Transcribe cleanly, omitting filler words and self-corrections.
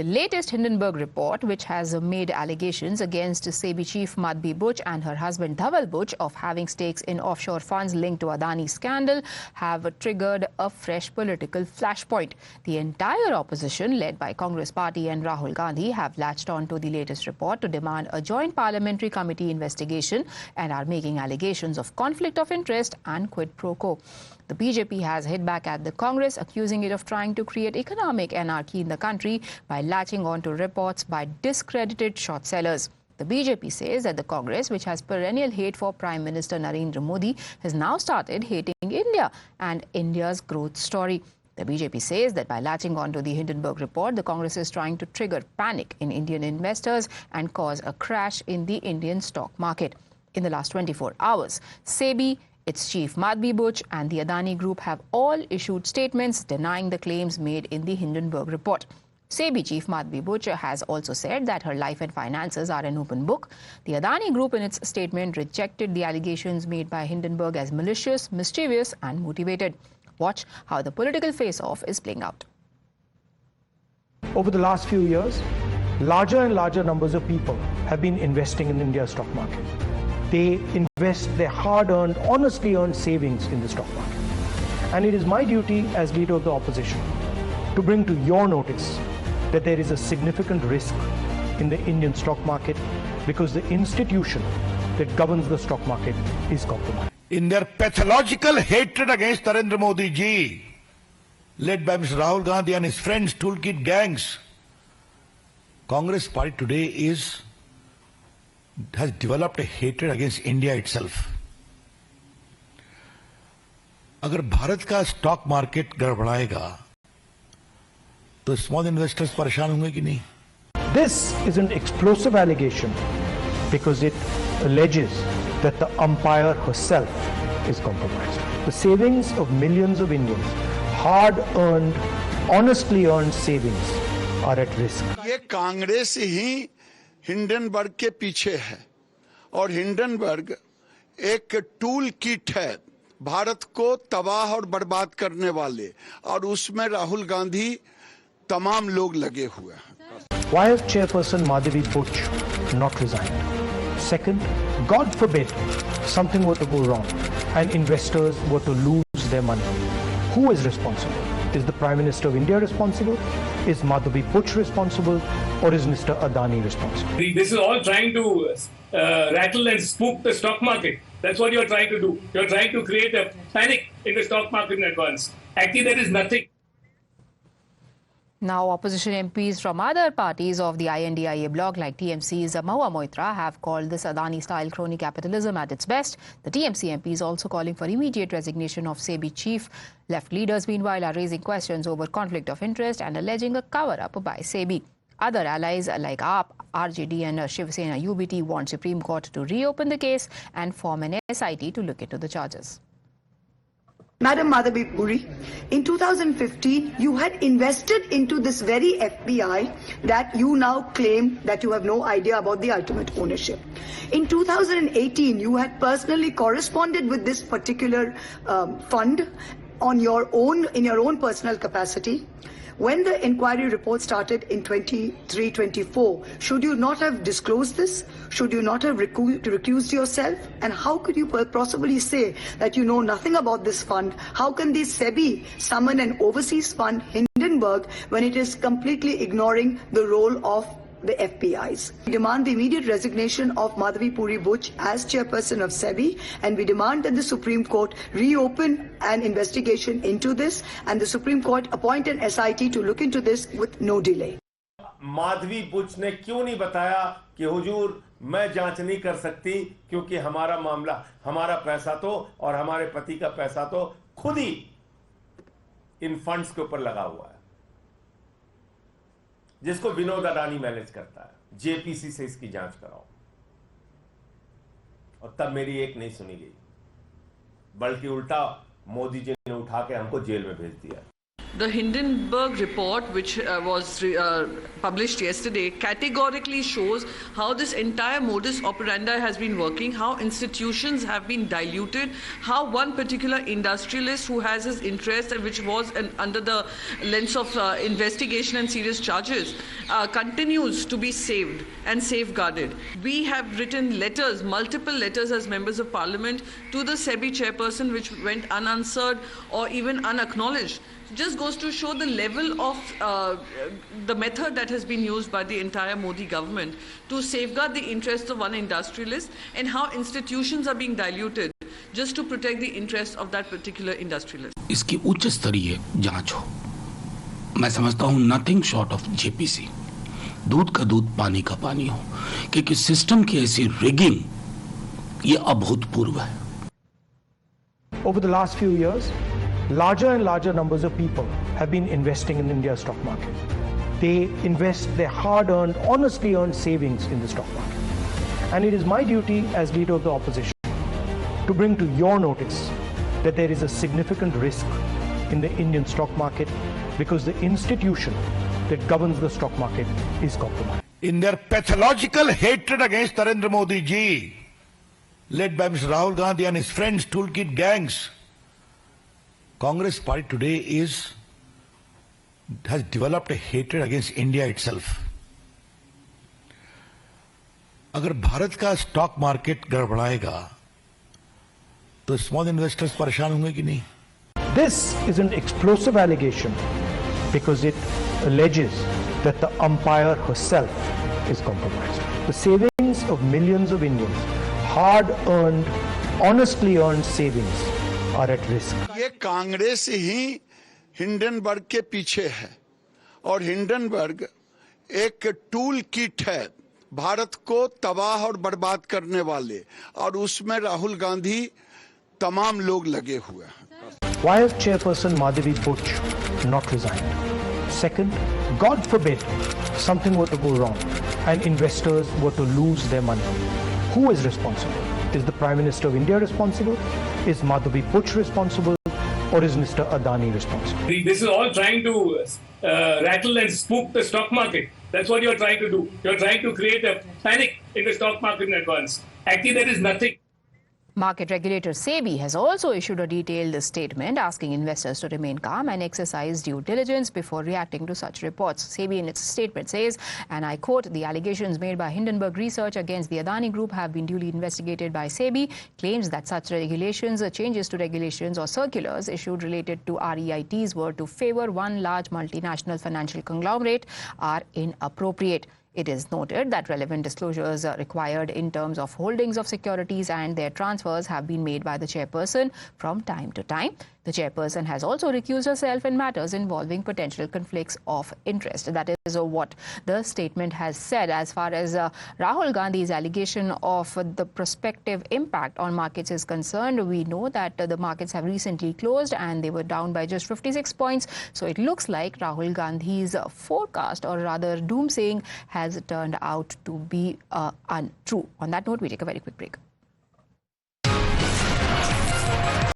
The latest Hindenburg report, which has made allegations against SEBI chief Madhvi Buch and her husband Dhaval Buch of having stakes in offshore funds linked to Adani scandal, have triggered a fresh political flashpoint. The entire opposition, led by Congress Party and Rahul Gandhi, have latched on to the latest report to demand a joint parliamentary committee investigation and are making allegations of conflict of interest and quid pro quo. The BJP has hit back at the Congress, accusing it of trying to create economic anarchy in the country by latching on to reports by discredited short sellers. The BJP says that the Congress, which has perennial hate for Prime Minister Narendra Modi, has now started hating India and India's growth story. The BJP says that by latching on to the Hindenburg report, the Congress is trying to trigger panic in Indian investors and cause a crash in the Indian stock market. In the last 24 hours, SEBI, its chief Madhvi Buch and the Adani Group have all issued statements denying the claims made in the Hindenburg report. SEBI chief Madhvi Buch has also said that her life and finances are an open book. The Adani Group in its statement rejected the allegations made by Hindenburg as malicious, mischievous and motivated. Watch how the political face-off is playing out. Over the last few years, larger and larger numbers of people have been investing in India's stock market. They invest their hard-earned, honestly earned savings in the stock market. And it is my duty as leader of the opposition to bring to your notice that there is a significant risk in the Indian stock market because the institution that governs the stock market is compromised. In their pathological hatred against Narendra Modi ji, led by Mr. Rahul Gandhi and his friends, toolkit gangs, Congress party today has developed a hatred against India itself. अगर भारत का stock market गड़बड़ाएगा तो small investors परेशान होंगे कि नहीं? This is an explosive allegation because it alleges that the umpire herself is compromised. The savings of millions of Indians, hard-earned, honestly earned savings, are at risk. ये कांग्रेस ही Hindenburg के पीछे है और हिंडनबर्ग एक टूल किट है भारत को तबाह और बर्बाद करने वाले, और उसमें राहुल गांधी तमाम लोग लगे हुए हैं. Why has Chairperson Madhavi Buch not resigned? Second, God forbid something were to go wrong and investors were to lose their money. Who is responsible? Is the Prime Minister of India responsible? Is Madhavi Buch responsible? Or is Mr. Adani responsible? This is all trying to rattle and spook the stock market. That's what you're trying to do. You're trying to create a panic in the stock market in advance. Actually, there is nothing. Now, opposition MPs from other parties of the INDIA bloc like TMC's Mahua Moitra have called this Adani-style crony capitalism at its best. The TMC MP is also calling for immediate resignation of SEBI chief. Left leaders, meanwhile, are raising questions over conflict of interest and alleging a cover-up by SEBI. Other allies like AAP, RJD and Shiv Sena UBT want Supreme Court to reopen the case and form an SIT to look into the charges. Madam Madhavi Puri, in 2015, you had invested into this very FBI that you now claim that you have no idea about the ultimate ownership. In 2018, you had personally corresponded with this particular fund on your own, in your own personal capacity. When the inquiry report started in 23-24, should you not have disclosed this? Should you not have recused yourself? And how could you possibly say that you know nothing about this fund? How can the SEBI summon an overseas fund, Hindenburg, when it is completely ignoring the role of the FPIs? We demand the immediate resignation of Madhavi Puri Buch as chairperson of SEBI, and we demand that the Supreme Court reopen an investigation into this and the Supreme Court appoint an SIT to look into this with no delay. Madhavi Buch ने क्यों नहीं बताया कि हुजूर मैं जांच नहीं कर सकती क्योंकि हमारा मामला, हमारा पैसा तो और हमारे पति का पैसा तो खुद ही इन फंड्स के ऊपर लगा हुआ है, जिसको विनोद अडानी मैनेज करता है. जेपीसी से इसकी जांच कराओ. और तब मेरी एक नहीं सुनी गई, बल्कि उल्टा मोदी जी ने उठा के हमको जेल में भेज दिया. The Hindenburg report, which was published yesterday, categorically shows how this entire modus operandi has been working, how institutions have been diluted, how one particular industrialist who has his interest and which was under the lens of investigation and serious charges continues to be saved and safeguarded. We have written letters, multiple letters as members of parliament to the SEBI chairperson, which went unanswered or even unacknowledged. Just goes to show the level of the method that has been used by the entire Modi government to safeguard the interests of one industrialist, and how institutions are being diluted just to protect the interests of that particular industrialist. इसकी उच्च स्तरीय जांच हो, मैं समझता हूं nothing short of JPC, दूध का दूध पानी का पानी हो, क्योंकि सिस्टम की ऐसी रिगिंग ये अभूतपूर्व है. Over the last few years, larger and larger numbers of people have been investing in India's stock market. They invest their hard-earned, honestly earned savings in the stock market. And it is my duty as leader of the opposition to bring to your notice that there is a significant risk in the Indian stock market because the institution that governs the stock market is compromised. In their pathological hatred against Narendra Modi ji, led by Mr. Rahul Gandhi and his friends, toolkit gangs, Congress party today has developed a hatred against India itself. अगर भारत का stock market गड़बड़ाएगा तो small investors परेशान होंगे कि नहीं? This is an explosive allegation because it alleges that the umpire herself is compromised. The savings of millions of Indians, hard-earned, honestly earned savings, are at risk. ये कांग्रेस ही Hindenburg के पीछे है, और हिंडनबर्ग एक टूल किट है भारत को तबाह और बर्बाद करने वाले, और उसमें राहुल गांधी तमाम लोग लगे हुए हैं. Why has Chairperson Madhavi Buch not resigned? Second, God forbid something were to go wrong and investors were to lose their money. Who is responsible? Is the Prime Minister of India responsible? Is Madhavi Buch responsible? Or is Mr. Adani responsible? This is all trying to rattle and spook the stock market. That's what you're trying to do. You're trying to create a panic in the stock market in advance. Actually, there is nothing. Market regulator SEBI has also issued a detailed statement asking investors to remain calm and exercise due diligence before reacting to such reports. SEBI in its statement says, and I quote, "The allegations made by Hindenburg Research against the Adani Group have been duly investigated by SEBI. Claims that such regulations, changes to regulations or circulars issued related to REITs were to favor one large multinational financial conglomerate are inappropriate." It is noted that relevant disclosures required in terms of holdings of securities and their transfers have been made by the chairperson from time to time. The chairperson has also recused herself in matters involving potential conflicts of interest. That is what the statement has said. As far as Rahul Gandhi's allegation of the prospective impact on markets is concerned, we know that the markets have recently closed and they were down by just 56 points. So it looks like Rahul Gandhi's forecast, or rather doomsaying, has turned out to be untrue. On that note, we take a very quick break.